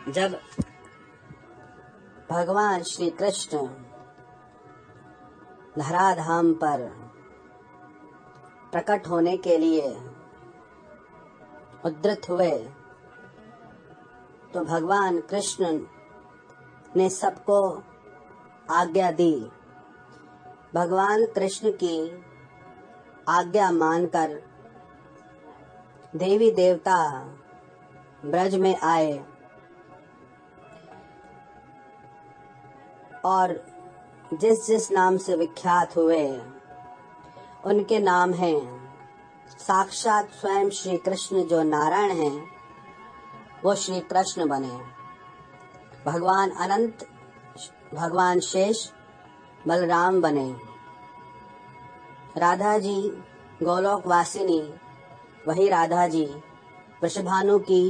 जब भगवान श्री कृष्ण धराधाम पर प्रकट होने के लिए उद्यत हुए तो भगवान कृष्ण ने सबको आज्ञा दी। भगवान कृष्ण की आज्ञा मानकर देवी देवता ब्रज में आए और जिस जिस नाम से विख्यात हुए उनके नाम हैं साक्षात स्वयं श्री कृष्ण जो नारायण हैं वो श्री कृष्ण बने, भगवान अनंत भगवान शेष बलराम बने, राधा जी गोलोक वासिनी वही राधा जी वृषभानु की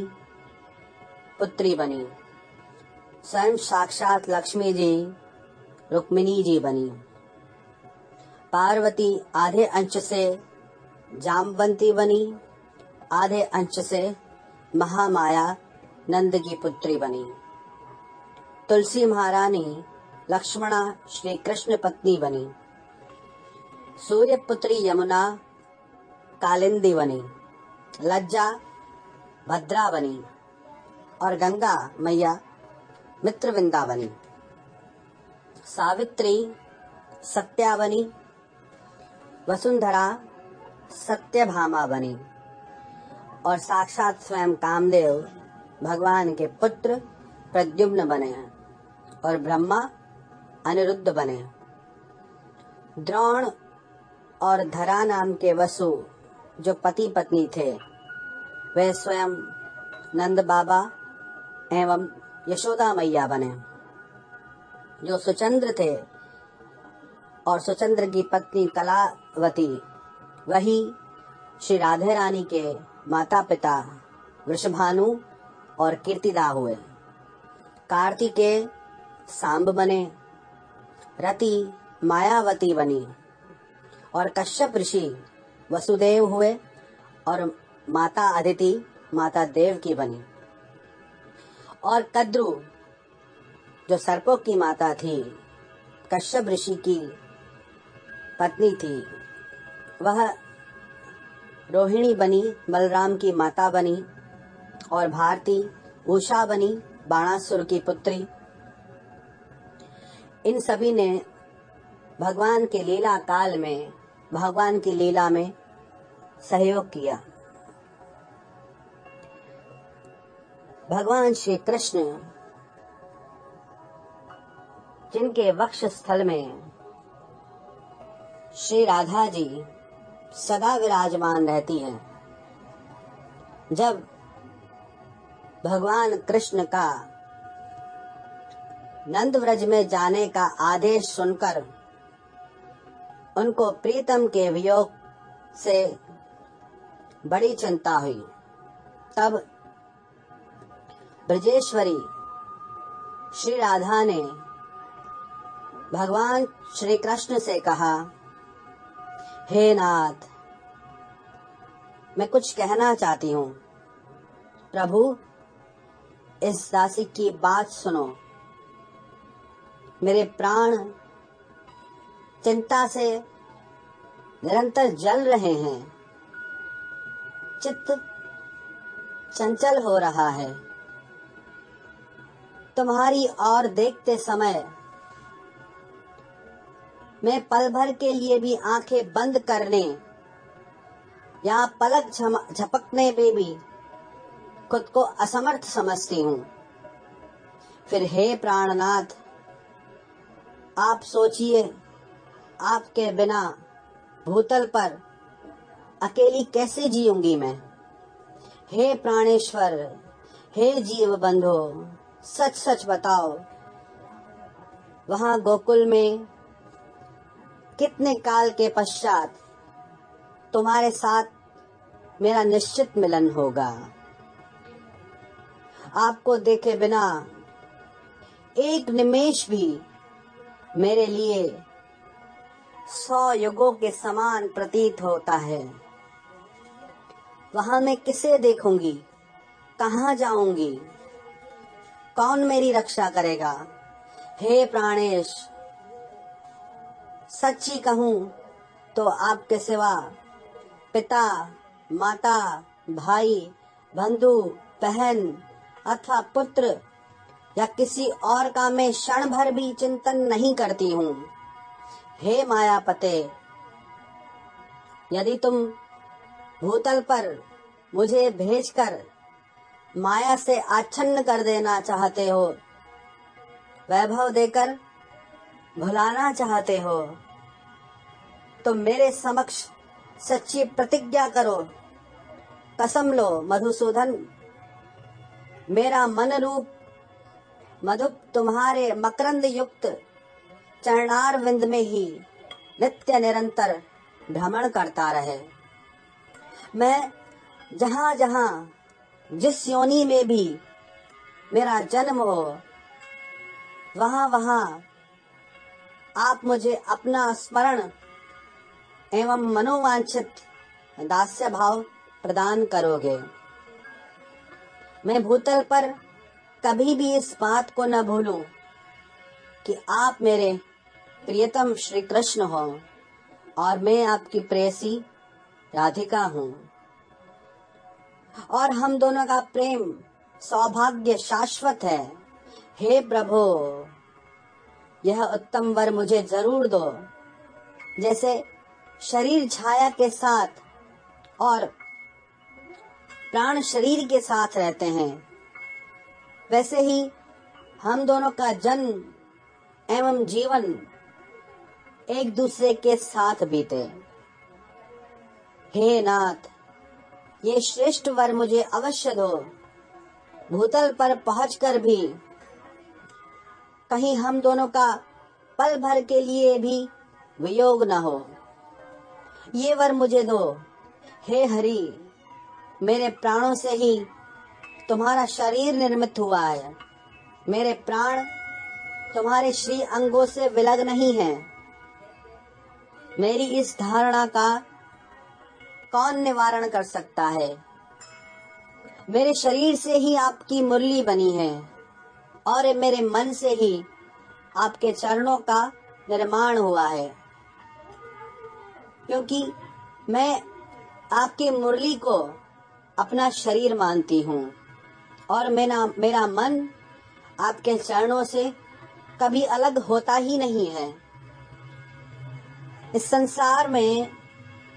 पुत्री बनी, स्वयं साक्षात लक्ष्मी जी रुक्मिणी जी बनी, पार्वती आधे अंश से जामवंती बनी, आधे अंश से महामाया नंद की पुत्री बनी, तुलसी महारानी लक्ष्मणा श्री कृष्ण पत्नी बनी, सूर्य पुत्री यमुना कालिंदी बनी, लज्जा भद्रा बनी और गंगा मैया मित्रविंदा बनी, सावित्री सत्या बनी, वसुंधरा सत्यभामा बनी और साक्षात स्वयं कामदेव भगवान के पुत्र प्रद्युम्न बने और ब्रह्मा अनिरुद्ध बने। द्रोण और धरा नाम के वसु जो पति पत्नी थे वे स्वयं नंद बाबा एवं यशोदा मैया बने। जो सुचंद्र थे और सुचंद्र की पत्नी कलावती वही श्री राधे रानी के माता पिता वृषभानु और कीर्तिदा हुए। कार्तिकेय सांब बने, रति मायावती बनी और कश्यप ऋषि वसुदेव हुए और माता अदिति माता देव की बनी और कद्रु जो सर्पों की माता थी कश्यप ऋषि की पत्नी थी वह रोहिणी बनी बलराम की माता बनी और भारती उषा बनी बाणासुर की पुत्री। इन सभी ने भगवान के लीला काल में भगवान की लीला में सहयोग किया। भगवान श्री कृष्ण जिनके वक्ष स्थल में श्री राधा जी सदा विराजमान रहती हैं, जब भगवान कृष्ण का नंद व्रज में जाने का आदेश सुनकर उनको प्रीतम के वियोग से बड़ी चिंता हुई, तब ब्रजेश्वरी श्री राधा ने भगवान श्री कृष्ण से कहा, हे नाथ मैं कुछ कहना चाहती हूँ, प्रभु इस दासी की बात सुनो। मेरे प्राण चिंता से निरंतर जल रहे हैं, चित्त चंचल हो रहा है। तुम्हारी ओर देखते समय मैं पल भर के लिए भी आंखें बंद करने या पलक झपकने में भी खुद को असमर्थ समझती हूँ। फिर हे प्राणनाथ आप सोचिए, आपके बिना भूतल पर अकेली कैसे जीऊंगी मैं। हे प्राणेश्वर, हे जीव बंधो, सच सच बताओ, वहां गोकुल में कितने काल के पश्चात तुम्हारे साथ मेरा निश्चित मिलन होगा। आपको देखे बिना एक निमेष भी मेरे लिए 100 युगों के समान प्रतीत होता है। वहां मैं किसे देखूंगी, कहाँ जाऊंगी। कौन मेरी रक्षा करेगा? हे प्राणेश, सच्ची कहूँ तो आपके सिवा पिता, माता, भाई, बंधु, बहन अथवा पुत्र या किसी और का मैं क्षण भर भी चिंतन नहीं करती हूँ। हे मायापते, यदि तुम भूतल पर मुझे भेजकर माया से आच्छन्न कर देना चाहते हो, वैभव देकर भुलाना चाहते हो, तो मेरे समक्ष सच्ची प्रतिज्ञा करो, कसम लो मधुसूदन, मेरा मन रूप मधुप तुम्हारे मकरंद युक्त चरणार विंद में ही नित्य निरंतर भ्रमण करता रहे। मैं जहाँ जहाँ जिस योनि में भी मेरा जन्म हो, वहाँ वहाँ आप मुझे अपना स्मरण एवं मनोवांछित दास्य भाव प्रदान करोगे। मैं भूतल पर कभी भी इस बात को न भूलूं कि आप मेरे प्रियतम श्री कृष्ण हो और मैं आपकी प्रेयसी राधिका हूँ, और हम दोनों का प्रेम सौभाग्य शाश्वत है। हे प्रभु, यह उत्तम वर मुझे जरूर दो। जैसे शरीर छाया के साथ और प्राण शरीर के साथ रहते हैं, वैसे ही हम दोनों का जन्म एवं जीवन एक दूसरे के साथ बीते। हे नाथ, ये श्रेष्ठ वर मुझे अवश्य दो। भूतल पर पहुंचकर भी कहीं हम दोनों का पल भर के लिए भी वियोग न हो, ये वर मुझे दो। हे हरि, मेरे प्राणों से ही तुम्हारा शरीर निर्मित हुआ है। मेरे प्राण तुम्हारे श्री अंगों से विलग नहीं है। मेरी इस धारणा का कौन निवारण कर सकता है? मेरे शरीर से ही आपकी मुरली बनी है और मेरे मन से ही आपके चरणों का निर्माण हुआ है, क्योंकि मैं आपकी मुरली को अपना शरीर मानती हूँ और मेरा मन आपके चरणों से कभी अलग होता ही नहीं है। इस संसार में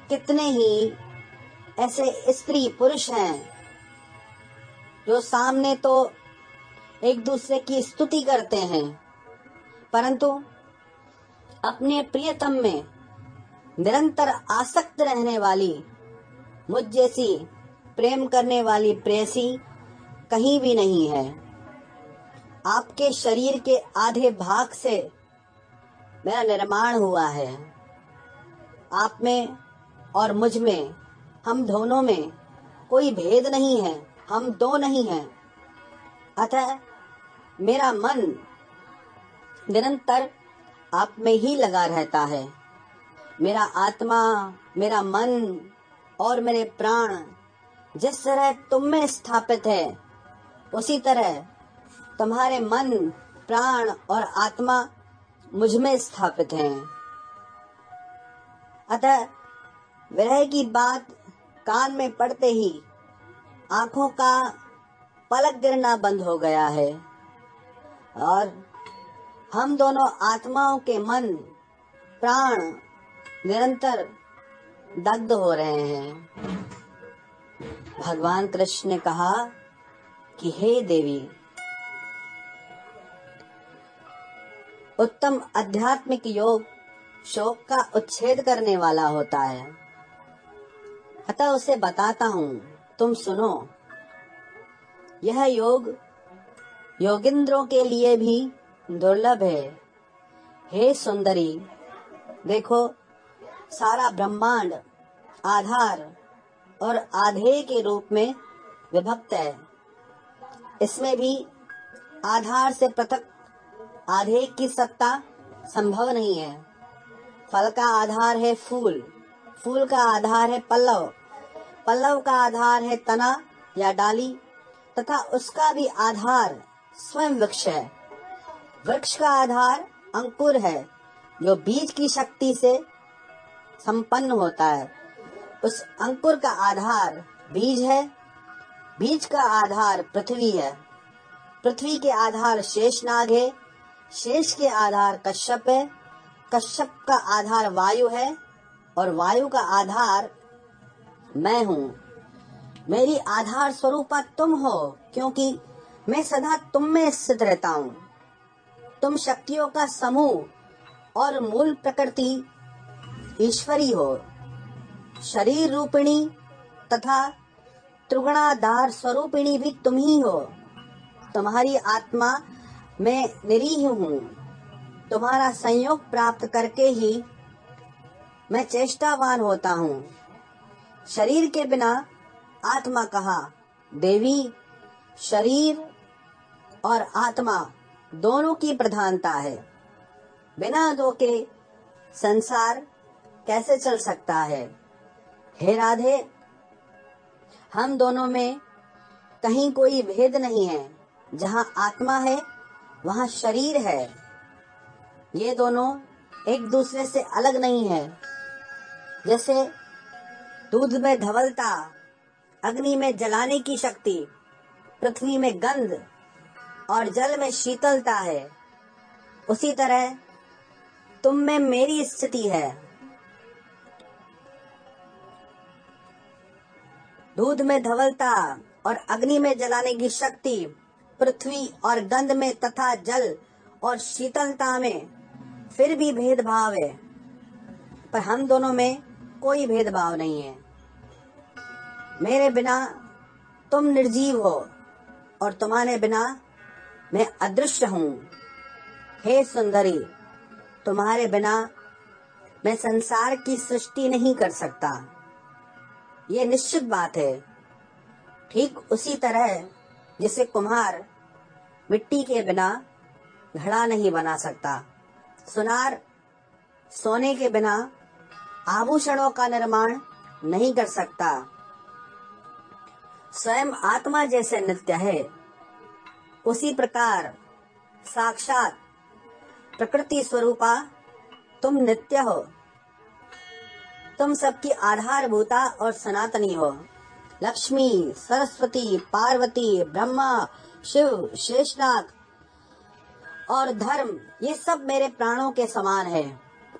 कितने ही ऐसे स्त्री पुरुष हैं जो सामने तो एक दूसरे की स्तुति करते हैं, परंतु अपने प्रियतम में निरंतर आसक्त रहने वाली मुझ जैसी प्रेम करने वाली प्रेयसी कहीं भी नहीं है। आपके शरीर के आधे भाग से मेरा निर्माण हुआ है। आप में और मुझ में, हम दोनों में कोई भेद नहीं है, हम दो नहीं हैं। अतः मेरा मन निरंतर आप में ही लगा रहता है। मेरा आत्मा, मेरा मन और मेरे प्राण जिस तरह तुम में स्थापित है, उसी तरह तुम्हारे मन, प्राण और आत्मा मुझ में स्थापित हैं। अतः विरह की बात कान में पड़ते ही आंखों का पलक गिरना बंद हो गया है और हम दोनों आत्माओं के मन, प्राण निरंतर दग्ध हो रहे हैं। भगवान कृष्ण ने कहा कि हे देवी, उत्तम आध्यात्मिक योग शोक का उच्छेद करने वाला होता है, अतः उसे बताता हूँ, तुम सुनो। यह योग योगिंद्रों के लिए भी दुर्लभ है। हे सुंदरी, देखो, सारा ब्रह्मांड आधार और आधेय के रूप में विभक्त है। इसमें भी आधार से पृथक आधेय की सत्ता संभव नहीं है। फल का आधार है फूल, फूल का आधार है पल्लव, पल्लव का आधार है तना या डाली, तथा उसका भी आधार स्वयं वृक्ष है। वृक्ष का आधार अंकुर है जो बीज की शक्ति से संपन्न होता है। उस अंकुर का आधार बीज है, बीज का आधार पृथ्वी है, पृथ्वी के आधार शेषनाग है, शेष के आधार कश्यप है, कश्यप का आधार वायु है और वायु का आधार मैं हूँ। मेरी आधार स्वरूपा तुम हो, क्योंकि मैं सदा तुम में स्थित रहता हूँ। तुम शक्तियों का समूह और मूल प्रकृति ईश्वरी हो। शरीर रूपिणी तथा त्रिगुणाधार स्वरूपिणी भी तुम ही हो। तुम्हारी आत्मा मैं निरीह हूँ। तुम्हारा संयोग प्राप्त करके ही मैं चेष्टावान होता हूँ। शरीर के बिना आत्मा कहा। देवी, शरीर और आत्मा दोनों की प्रधानता है। बिना दो के संसार कैसे चल सकता है? हे राधे, हम दोनों में कहीं कोई भेद नहीं है। जहाँ आत्मा है वहाँ शरीर है। ये दोनों एक दूसरे से अलग नहीं है। जैसे दूध में धवलता, अग्नि में जलाने की शक्ति, पृथ्वी में गंध और जल में शीतलता है, उसी तरह तुम में मेरी स्थिति है। दूध में धवलता और अग्नि में जलाने की शक्ति, पृथ्वी और गंध में तथा जल और शीतलता में फिर भी भेदभाव है, पर हम दोनों में कोई भेदभाव नहीं है। मेरे बिना तुम निर्जीव हो और तुम्हारे बिना मैं अदृश्य हूँ। हे सुंदरी, तुम्हारे बिना मैं संसार की सृष्टि नहीं कर सकता। ये निश्चित बात है। ठीक उसी तरह जिसे कुम्हार मिट्टी के बिना घड़ा नहीं बना सकता, सुनार सोने के बिना आभूषणों का निर्माण नहीं कर सकता, स्वयं आत्मा जैसे नित्य है, उसी प्रकार साक्षात प्रकृति स्वरूपा तुम नित्य हो। तुम सबकी आधारभूता और सनातनी हो। लक्ष्मी, सरस्वती, पार्वती, ब्रह्मा, शिव, शेषनाग और धर्म, ये सब मेरे प्राणों के समान है,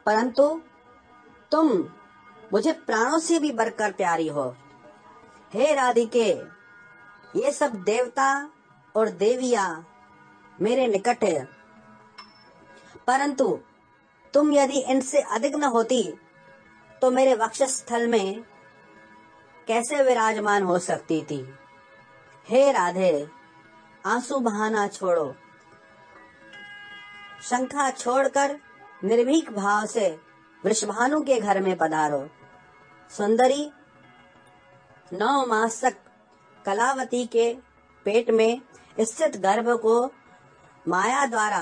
परंतु तुम मुझे प्राणों से भी बढ़कर प्यारी हो। हे राधिके, ये सब देवता और देवियां मेरे निकट है, परंतु तुम यदि इनसे अधिक न होती तो मेरे वक्षस्थल में कैसे विराजमान हो सकती थी। हे राधे, आंसू बहाना छोड़ो, शंखा छोड़कर निर्भीक भाव से वृषभानु के घर में पधारो। सुंदरी, 9 मास तक कलावती के पेट में स्थित गर्भ को माया द्वारा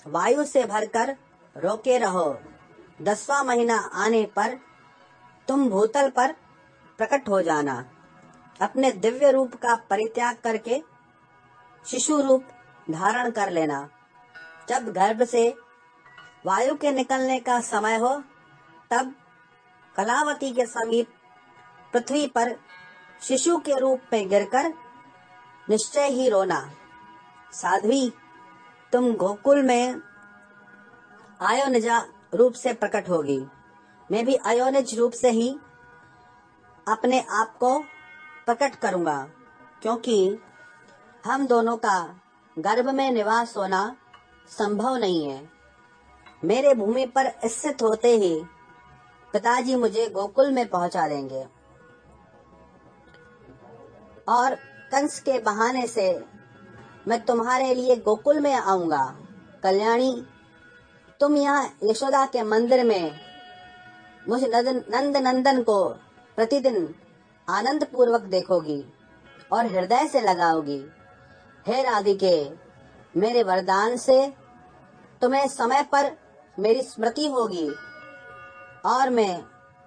वायु से भरकर रोके रहो। 10वां महीना आने पर तुम भूतल पर प्रकट हो जाना। अपने दिव्य रूप का परित्याग करके शिशु रूप धारण कर लेना। जब गर्भ से वायु के निकलने का समय हो, तब कलावती के समीप पृथ्वी पर शिशु के रूप में गिरकर निश्चय ही रोना। साध्वी, तुम गोकुल में आयोनिजा रूप से प्रकट होगी। मैं भी अयोनिज रूप से ही अपने आप को प्रकट करूंगा, क्योंकि हम दोनों का गर्भ में निवास होना संभव नहीं है। मेरे भूमि पर स्थित होते ही पिताजी मुझे गोकुल में पहुंचा देंगे और कंस के बहाने से मैं तुम्हारे लिए गोकुल में आऊंगा। कल्याणी, तुम यहाँ यशोदा के मंदिर में मुझ नंद नंदन को प्रतिदिन आनंद पूर्वक देखोगी और हृदय से लगाओगी। हे राधिके, मेरे वरदान से तुम्हें समय पर मेरी स्मृति होगी और मैं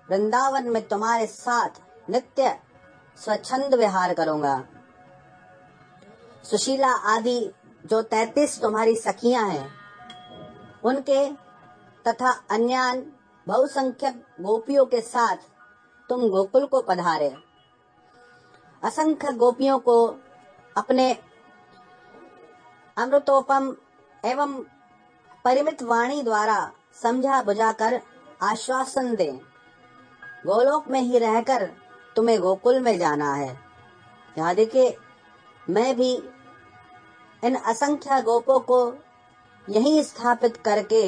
वृंदावन में तुम्हारे साथ नित्य स्वच्छंद विहार करूंगा। सुशीला आदि जो 33 तुम्हारी सखियां हैं, उनके तथा अन्य बहुसंख्यक गोपियों के साथ तुम गोकुल को पधारे। असंख्य गोपियों को अपने अमृतोपम एवं परिमित वाणी द्वारा समझा बुझाकर आश्वासन दे। गोलोक में ही रहकर तुम्हें गोकुल में जाना है। यहाँ देखिए, मैं भी इन असंख्य गोपों को यहीं स्थापित करके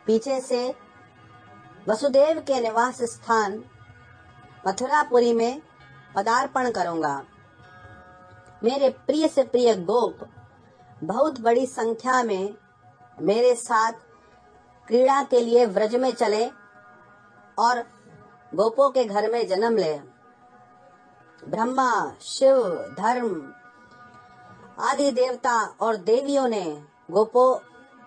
पीछे से वसुदेव के निवास स्थान मथुरापुरी में पदार्पण करूंगा। मेरे प्रिय से प्रिय गोप बहुत बड़ी संख्या में मेरे साथ क्रीड़ा के लिए व्रज में चले और गोपों के घर में जन्म ले। ब्रह्मा, शिव, धर्म आदि देवता और देवियों ने गोपों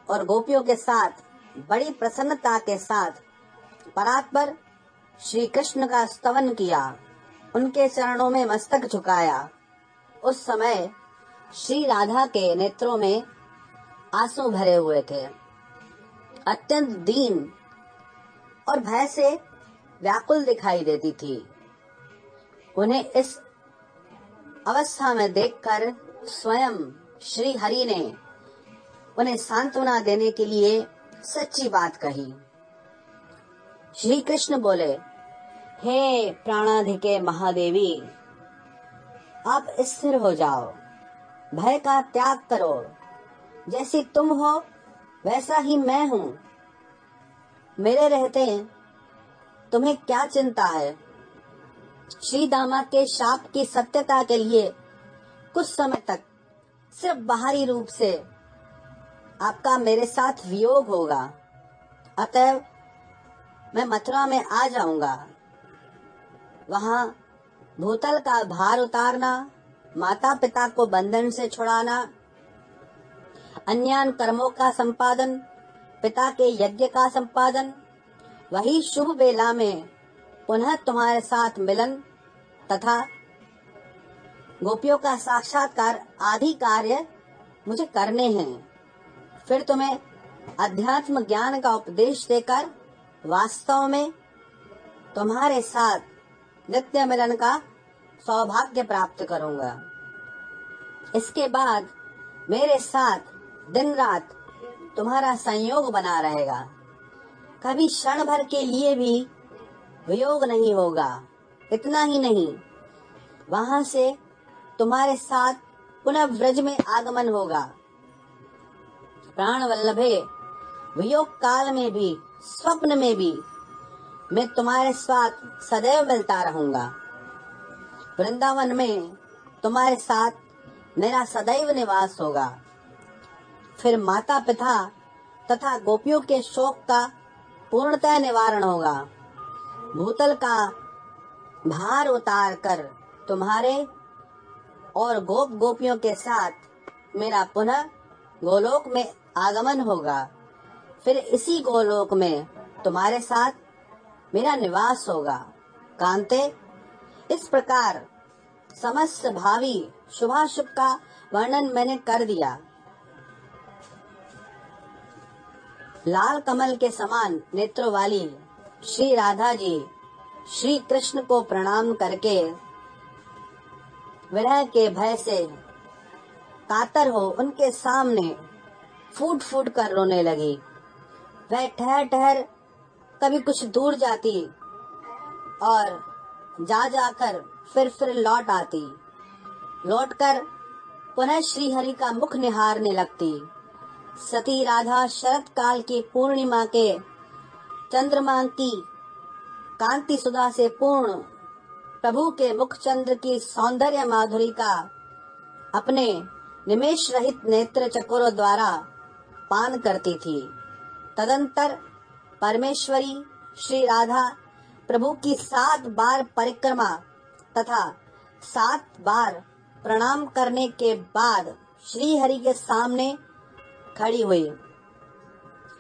और गोपियों के साथ बड़ी प्रसन्नता के साथ परात्पर श्री कृष्ण का स्तवन किया, उनके चरणों में मस्तक झुकाया। उस समय श्री राधा के नेत्रों में आंसू भरे हुए थे। अत्यंत दीन और भय से व्याकुल दिखाई देती थी। उन्हें इस अवस्था में देखकर स्वयं श्री हरि ने उन्हें सांत्वना देने के लिए सच्ची बात कही। श्री कृष्ण बोले, हे प्राणाधिके महादेवी, आप स्थिर हो जाओ, भय का त्याग करो। जैसी तुम हो वैसा ही मैं हूँ। मेरे रहते तुम्हें क्या चिंता है। श्री दामा के शाप की सत्यता के लिए कुछ समय तक सिर्फ बाहरी रूप से आपका मेरे साथ वियोग होगा। अतएव मैं मथुरा में आ जाऊंगा। वहाँ भूतल का भार उतारना, माता पिता को बंधन से छुड़ाना, अन्य कर्मों का संपादन, पिता के यज्ञ का संपादन, वही शुभ वेला में पुनः तुम्हारे साथ मिलन तथा गोपियों का साक्षात्कार आदि कार्य मुझे करने हैं। फिर तुम्हें अध्यात्म ज्ञान का उपदेश देकर वास्तव में तुम्हारे साथ नित्य मिलन का सौभाग्य प्राप्त करूंगा। इसके बाद मेरे साथ दिन रात तुम्हारा संयोग बना रहेगा। कभी क्षण भर के लिए भी वियोग नहीं होगा। इतना ही नहीं, वहां से तुम्हारे साथ पुनः व्रज में आगमन होगा। प्राण वल्लभे, वियोग काल में भी स्वप्न में भी मैं तुम्हारे साथ सदैव मिलता रहूंगा। वृंदावन में तुम्हारे साथ मेरा सदैव निवास होगा। फिर माता पिता तथा गोपियों के शोक का पूर्णतः निवारण होगा। भूतल का भार उतार कर तुम्हारे और गोप गोपियों के साथ मेरा पुनः गोलोक में आगमन होगा। फिर इसी गोलोक में तुम्हारे साथ मेरा निवास होगा। कांते, इस प्रकार समस्त भावी शुभाशुभ का वर्णन मैंने कर दिया। लाल कमल के समान नेत्रों वाली श्री राधा जी श्री कृष्ण को प्रणाम करके विरह के भय से कातर हो उनके सामने फूट फूट कर रोने लगी। वह ठहर ठहर कभी कुछ दूर जाती और जा जाकर फिर लौट आती। लौटकर पुनः श्री हरि का मुख निहारने लगती। सती राधा शरत काल की पूर्णिमा के चंद्रमा की कांति सुधा से पूर्ण प्रभु के मुख चंद्र की सौंदर्य माधुरी का अपने निमेष रहित नेत्र चकोरों द्वारा पान करती थी। तदंतर परमेश्वरी श्री राधा प्रभु की 7 बार परिक्रमा तथा 7 बार प्रणाम करने के बाद श्री हरि के सामने खड़ी हुई।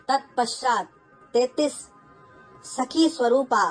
तत्पश्चात 33 सखी स्वरूपा